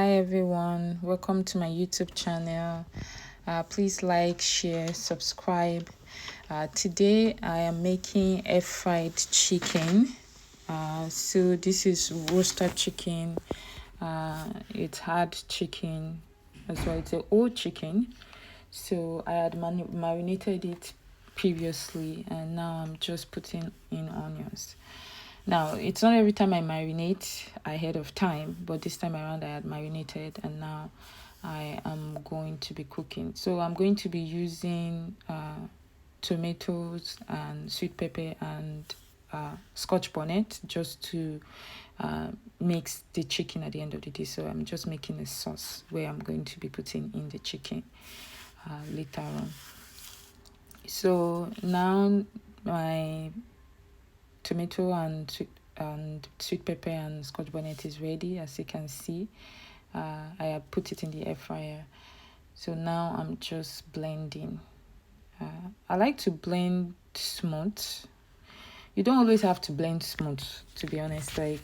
Hi everyone, welcome to my YouTube channel. Please like, share, subscribe. Today I am making air fried chicken. So this is roasted chicken. It's hard chicken as well. It's an old chicken. So I had marinated it previously, and now I'm just putting in onions. Now, it's not every time I marinate ahead of time, but this time around I had marinated and now I am going to be cooking. So I'm going to be using tomatoes and sweet pepper and scotch bonnet just to mix the chicken at the end of the day. So I'm just making a sauce where I'm going to be putting in the chicken later on. So now my tomato and sweet pepper and scotch bonnet is ready. As you can see, I have put it in the air fryer. So now I'm just blending. I like to blend smooth. You don't always have to blend smooth, to be honest. Like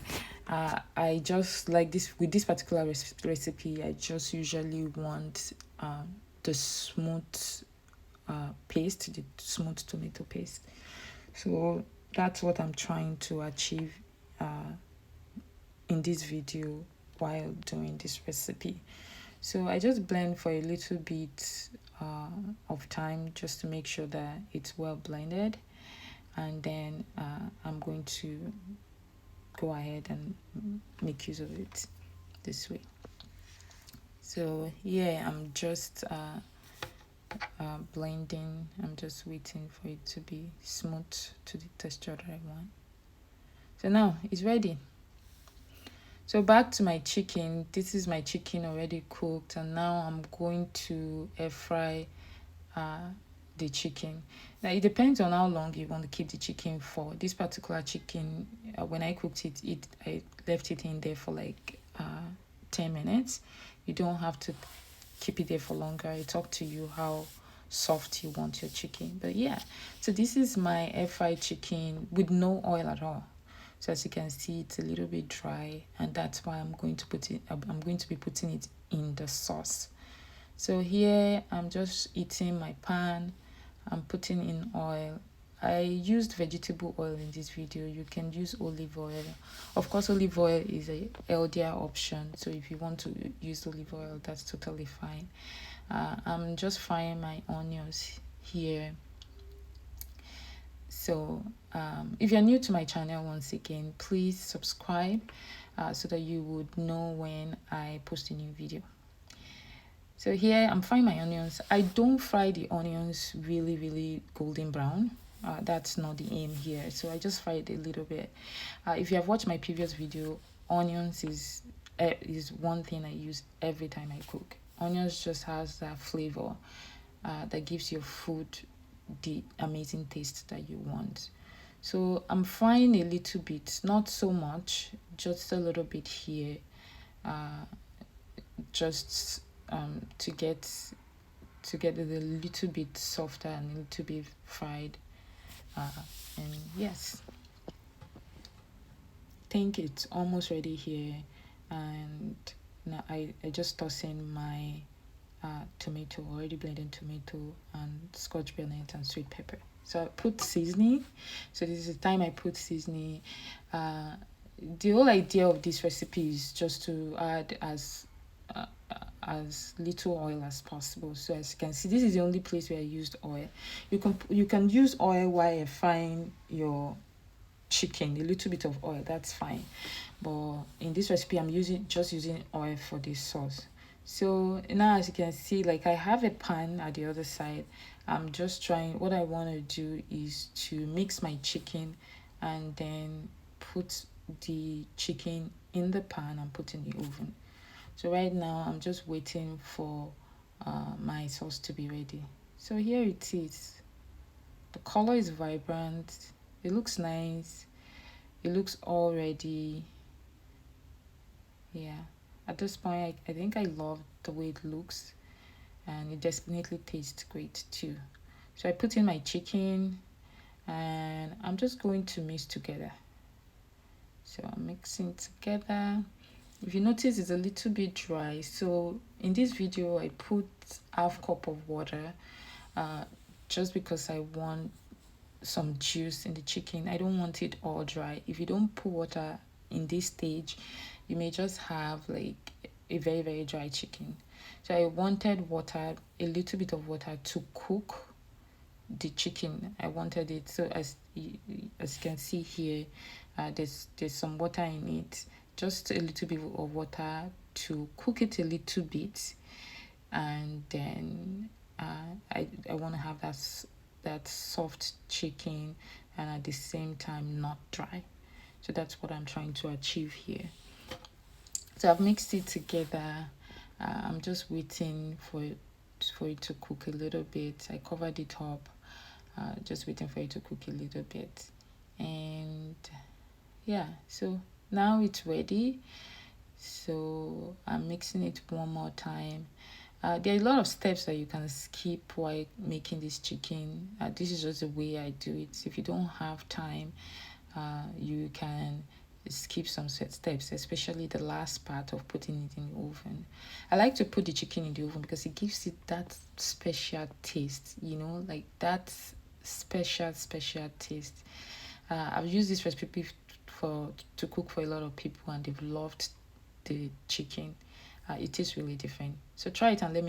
I just like this with this particular recipe. I just usually want the smooth paste, the smooth tomato paste. So that's what I'm trying to achieve in this video while doing this recipe. So I just blend for a little bit of time just to make sure that it's well blended, and then I'm going to go ahead and make use of it this way. So yeah, I'm just blending. I'm just waiting for it to be smooth to the texture that I want. So now it's ready. So back to my chicken. This is my chicken already cooked, and now I'm going to air fry the chicken. Now it depends on how long you want to keep the chicken for. This particular chicken, when I cooked it, I left it in there for like 10 minutes. You don't have to keep it there for longer. It's up to you how soft you want your chicken. But yeah, so this is my air fried chicken with no oil at all. So as you can see, it's a little bit dry, and that's why I'm going to be putting it in the sauce. So here I'm just heating my pan. I'm putting in oil. I used vegetable oil in this video. You can use olive oil. Of course, olive oil is a healthier option. So if you want to use olive oil, that's totally fine. I'm just frying my onions here. So if you're new to my channel, once again, please subscribe so that you would know when I post a new video. So here I'm frying my onions. I don't fry the onions really golden brown. That's not the aim here. So I just fry it a little bit. If you have watched my previous video, onions is one thing I use every time I cook. Onions just has that flavor that gives your food the amazing taste that you want. So I'm frying a little bit, not so much, just a little bit here, just to get it a little bit softer and a little bit fried. And yes, I think it's almost ready here. And now I just toss in my tomato, already blended tomato, and scotch bonnet and sweet pepper. So I put seasoning. So this is the time I put seasoning. The whole idea of this recipe is just to add as little oil as possible. So as you can see, this is the only place where I used oil. You can use oil while you're frying your chicken, a little bit of oil, that's fine. But in this recipe, I'm just using oil for this sauce. So now as you can see, like I have a pan at the other side. I'm just trying, what I want to do is to mix my chicken and then put the chicken in the pan and put in the oven. So right now I'm just waiting for my sauce to be ready. So here it is. The color is vibrant. It looks nice. It looks all ready. Yeah. At this point, I think I love the way it looks, and it definitely tastes great too. So I put in my chicken, and I'm just going to mix together. So I'm mixing together. If you notice, it's a little bit dry. So in this video, I put half cup of water, uh, just because I want some juice in the chicken. I don't want it all dry. If you don't put water in this stage, you may just have like a very, very dry chicken. So I wanted water, a little bit of water to cook the chicken. I wanted it so as you can see here, there's some water in it, just a little bit of water to cook it a little bit, and then I want to have that soft chicken and at the same time not dry. So that's what I'm trying to achieve here. So I've mixed it together. I'm just waiting for it to cook a little bit. I covered it up, just waiting for it to cook a little bit. And yeah, so now it's ready. So I'm mixing it one more time. There are a lot of steps that you can skip while making this chicken. This is just the way I do it. If you don't have time, you can skip some set steps, especially the last part of putting it in the oven. I like to put the chicken in the oven because it gives it that special taste, like that special taste. I've used this recipe to cook for a lot of people, and they've loved the chicken. It is really different. So try it and let me